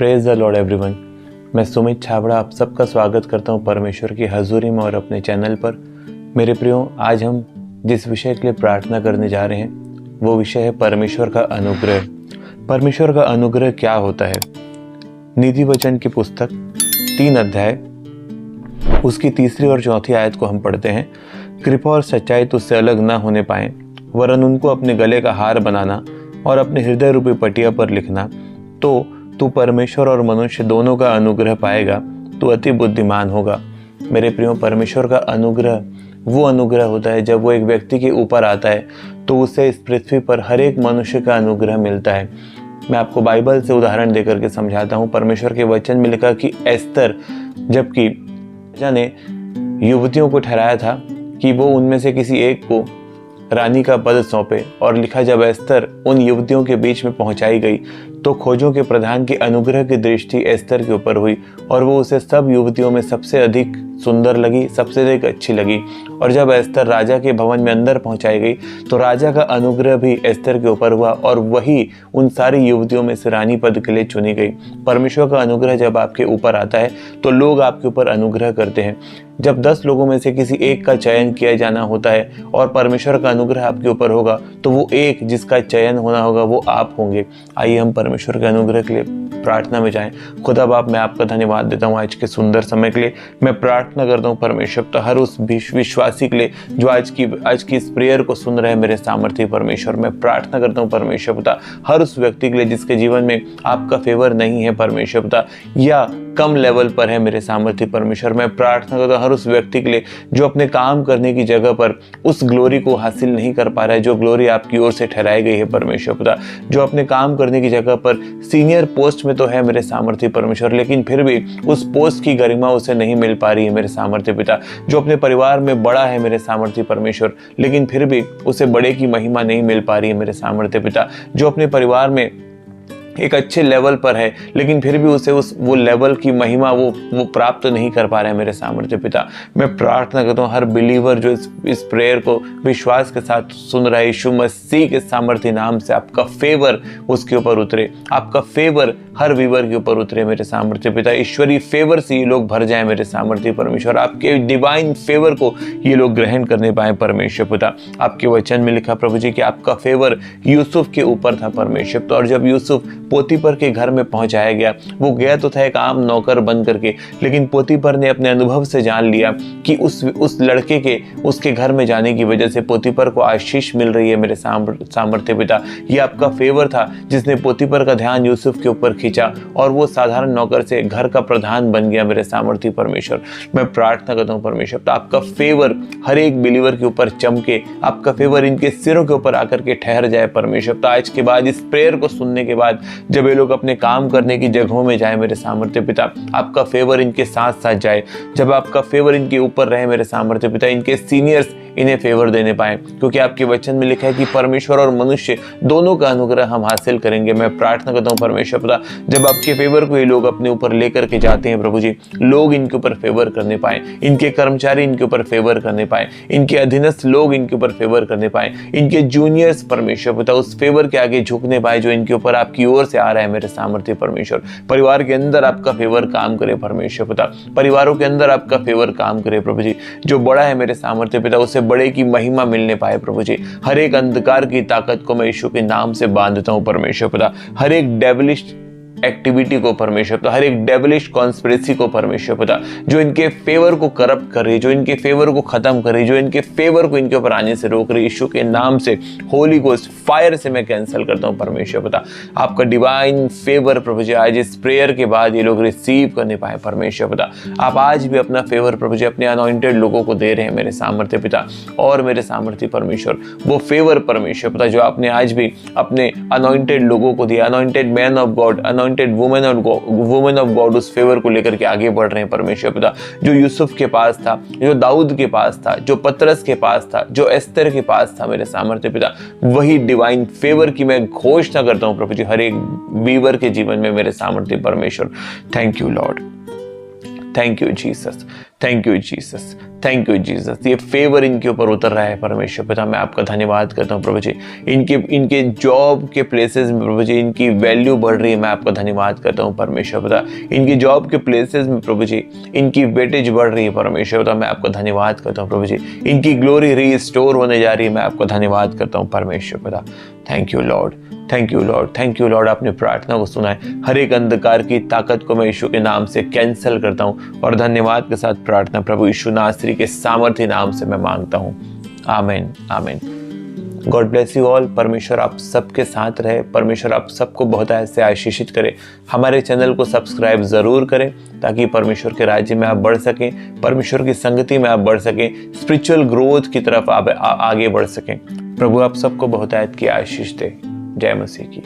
Praise the Lord everyone. मैं सुमित छाबड़ा आप सबका स्वागत करता हूं परमेश्वर की हजूरी में और अपने चैनल पर। मेरे प्रियो, आज हम जिस विषय के लिए प्रार्थना करने जा रहे हैं वो विषय है परमेश्वर का अनुग्रह। परमेश्वर का अनुग्रह क्या होता है? नीति वचन की पुस्तक 3 अध्याय उसकी 3 और 4 आयत को हम पढ़ते हैं। कृपा और सच्चाई तुझसे अलग न होने पाए, वरन उनको अपने गले का हार बनाना और अपने हृदय रूपी पटिया पर लिखना, तो तू परमेश्वर और मनुष्य दोनों का अनुग्रह पाएगा, तू अति बुद्धिमान होगा। मेरे प्रियो, परमेश्वर का अनुग्रह वो अनुग्रह होता है जब वो एक व्यक्ति के ऊपर आता है तो उसे इस पृथ्वी पर हर एक मनुष्य का अनुग्रह मिलता है। मैं आपको बाइबल से उदाहरण देकर के समझाता हूँ। परमेश्वर के वचन में लिखा कि एस्तर, जबकि राजा ने युवतियों को ठहराया था कि वो उनमें से किसी एक को रानी का पद सौंपे, और लिखा जब एस्तर उन युवतियों के बीच में पहुंचाई गई तो खोजों के प्रधान की अनुग्रह की दृष्टि एस्तर के ऊपर हुई और वो उसे सब युवतियों में सबसे अधिक सुंदर लगी, सबसे अधिक अच्छी लगी। और जब एस्तर राजा के भवन में अंदर पहुंचाई गई तो राजा का अनुग्रह भी एस्तर के ऊपर हुआ और वही उन सारी युवतियों में से रानी पद के लिए चुनी गई। परमेश्वर का अनुग्रह जब आपके ऊपर आता है तो लोग आपके ऊपर अनुग्रह करते हैं। जब 10 लोगों में से किसी एक का चयन किया जाना होता है और परमेश्वर का अनुग्रह आपके ऊपर होगा तो वो एक जिसका चयन होना होगा वो आप होंगे। आइए हम परमेश्वर के अनुग्रह के लिए प्रार्थना में जाएं। खुदा बाप, मैं आपका धन्यवाद देता हूँ आज के सुंदर समय के लिए। मैं प्रार्थना करता हूँ परमेश्वर तो हर उस विश्वासी के लिए जो आज की इस प्रेयर को सुन रहे हैं मेरे सामर्थ्य परमेश्वर। मैं प्रार्थना करता हूँ परमेश्वर पिता हर उस व्यक्ति के लिए जिसके जीवन में आपका फेवर नहीं है परमेश्वर पिता, या कम लेवल पर है मेरे सामर्थ्य परमेश्वर। मैं प्रार्थना करता हूँ हर उस व्यक्ति के लिए जो अपने काम करने की जगह पर उस ग्लोरी को हासिल नहीं कर पा रहा है जो ग्लोरी आपकी ओर से ठहराई गई है परमेश्वर पिता। जो अपने काम करने की जगह पर सीनियर पोस्ट में तो है मेरे सामर्थ्य परमेश्वर, लेकिन फिर भी उस पोस्ट की गरिमा उसे नहीं मिल पा रही है मेरे सामर्थ्य पिता। जो अपने परिवार में बड़ा है मेरे सामर्थ्य परमेश्वर, लेकिन फिर भी उसे बड़े की महिमा नहीं मिल पा रही है मेरे सामर्थ्य पिता। जो अपने परिवार में एक अच्छे लेवल पर है लेकिन फिर भी उसे वो लेवल की महिमा वो प्राप्त नहीं कर पा रहे हैं मेरे सामर्थ्य पिता। मैं प्रार्थना करता हूँ हर बिलीवर जो इस प्रेयर को विश्वास के साथ सुन रहा है, यीशु मसीह के सामर्थ्य नाम से आपका फेवर उसके ऊपर उतरे, आपका फेवर हर वीवर के ऊपर उतरे मेरे सामर्थ्य पिता। ईश्वरीय फेवर से ये लोग भर जाए मेरे सामर्थ्य परमेश्वर। आपके डिवाइन फेवर को ये लोग ग्रहण करने पाए परमेश्वर पिता। आपके वचन में लिखा प्रभु जी कि आपका फेवर यूसुफ के ऊपर था परमेश्वर। तो और जब यूसुफ पोतीपर के घर में पहुंचाया गया, वो गया तो था एक आम नौकर बन करके, लेकिन पोतीपर ने अपने अनुभव से जान लिया कि उस लड़के के उसके घर में जाने की वजह से पोतीपर को आशीष मिल रही है मेरे सामर्थ्य पिता। ये आपका फेवर था जिसने पोतीपर का ध्यान यूसुफ के ऊपर खींचा और वो साधारण नौकर से घर का प्रधान बन गया मेरे सामर्थ्य परमेश्वर। मैं प्रार्थना करता हूँ परमेश्वर तो आपका फेवर हर एक बिलीवर के ऊपर चमके, आपका फेवर इनके सिरों के ऊपर आकर के ठहर जाए परमेश्वर। तो आज के बाद इस प्रेयर को सुनने के बाद जब ये लोग अपने काम करने की जगहों में जाए मेरे सामर्थ्य पिता, आपका फेवर इनके साथ साथ जाए। जब आपका फेवर इनके ऊपर रहे मेरे सामर्थ्य पिता, इनके सीनियर्स इन्हें फेवर देने पाए, क्योंकि आपके वचन में लिखा है कि परमेश्वर और मनुष्य दोनों का अनुग्रह हम हासिल करेंगे। मैं प्रार्थना करता हूँ परमेश्वर पिता जब आपके फेवर को ये लोग अपने ऊपर लेकर के जाते हैं प्रभु जी, लोग इनके ऊपर फेवर करने पाए, इनके कर्मचारी इनके ऊपर फेवर करने पाए, इनके अधीनस्थ लोग इनके ऊपर फेवर करने पाए, इनके जूनियर्स परमेश्वर पिता उस फेवर के आगे झुकने पाए जो इनके ऊपर आपकी ओर से आ रहा है मेरे सामर्थ्य परमेश्वर। परिवार के अंदर आपका फेवर काम करे परमेश्वर पिता, परिवारों के अंदर आपका फेवर काम करे प्रभु जी। जो बड़ा है मेरे सामर्थ्य पिता उसे बड़े की महिमा मिलने पाए प्रभु जी। हर एक अंधकार की ताकत को मैं यीशु के नाम से बांधता हूं परमेश्वर पिता। हर एक डेविलिश एक्टिविटी को परमेश्वर पिता, हर एक डेविलिश कॉन्स्पिरेसी को परमेश्वर पिता जो इनके फेवर को करप्ट कर रही, जो इनके फेवर को खत्म कर रही, जो इनके फेवर को इनके ऊपर आने से रोक रही, यीशु के नाम से होली गोस्ट फायर से मैं कैंसिल करता हूं परमेश्वर पिता। आपका डिवाइन फेवर प्रभु जी आज इस प्रेयर के बाद ये लोग रिसीव करने पाए परमेश्वर पिता। आप आज भी अपना फेवर प्रभु जी अपने अनॉइंटेड लोगों को दे रहे हैं मेरे सामर्थ्य पिता। और मेरे सामर्थ्य परमेश्वर वो फेवर परमेश्वर पिता जो आपने आज भी अपने अनॉइंटेड लोगों को दिया, anointed man of God, women of God उस फेवर को लेकर के आगे बढ़ रहे हैं परमेश्वर पिता। जो यूसुफ के पास था, जो दाऊद के पास था, जो पतरस के पास था, जो एस्तर के पास था मेरे सामर्थ्य पिता, वही डिवाइन फेवर की मैं घोषणा करता हूं प्रभु जी हर एक वीवर के जीवन में मेरे सामर्थ्य परमेश्वर। Thank you Lord, thank you Jesus, thank you Jesus, thank you Jesus. ये फेवर इनके ऊपर उतर रहा है परमेश्वर पिता, मैं आपका धन्यवाद करता हूँ प्रभु जी। इनके जॉब के प्लेसेस में प्रभु जी इनकी वैल्यू बढ़ रही है, मैं आपका धन्यवाद करता हूँ परमेश्वर पिता। इनकी जॉब के प्लेसेस में प्रभु जी इनकी वेटेज बढ़ रही है परमेश्वर पिता, मैं आपका धन्यवाद करता हूँ प्रभु जी। इनकी ग्लोरी रिस्टोर होने जा रही है, मैं आपका धन्यवाद करता हूँ परमेश्वर पिता। Thank you Lord, thank you Lord, thank you Lord. आपने प्रार्थना को सुना है। हर एक अंधकार की ताकत को मैं यीशु के नाम से कैंसिल करता हूँ और धन्यवाद के साथ प्रार्थना प्रभु यीशु नासरी के सामर्थ्य नाम से मैं मांगता हूँ। आमीन, आमीन। God bless you all. परमेश्वर आप सबके साथ रहे, परमेश्वर आप सबको बहुत ऐसे आशीषित करे। हमारे चैनल को सब्सक्राइब ज़रूर करें ताकि परमेश्वर के राज्य में आप बढ़ सकें, परमेश्वर की संगति में आप बढ़ सकें, स्पिरिचुअल ग्रोथ की तरफ आप आगे बढ़ सकें। प्रभु आप सबको बहुत की आशीष दे। जय मसीह की।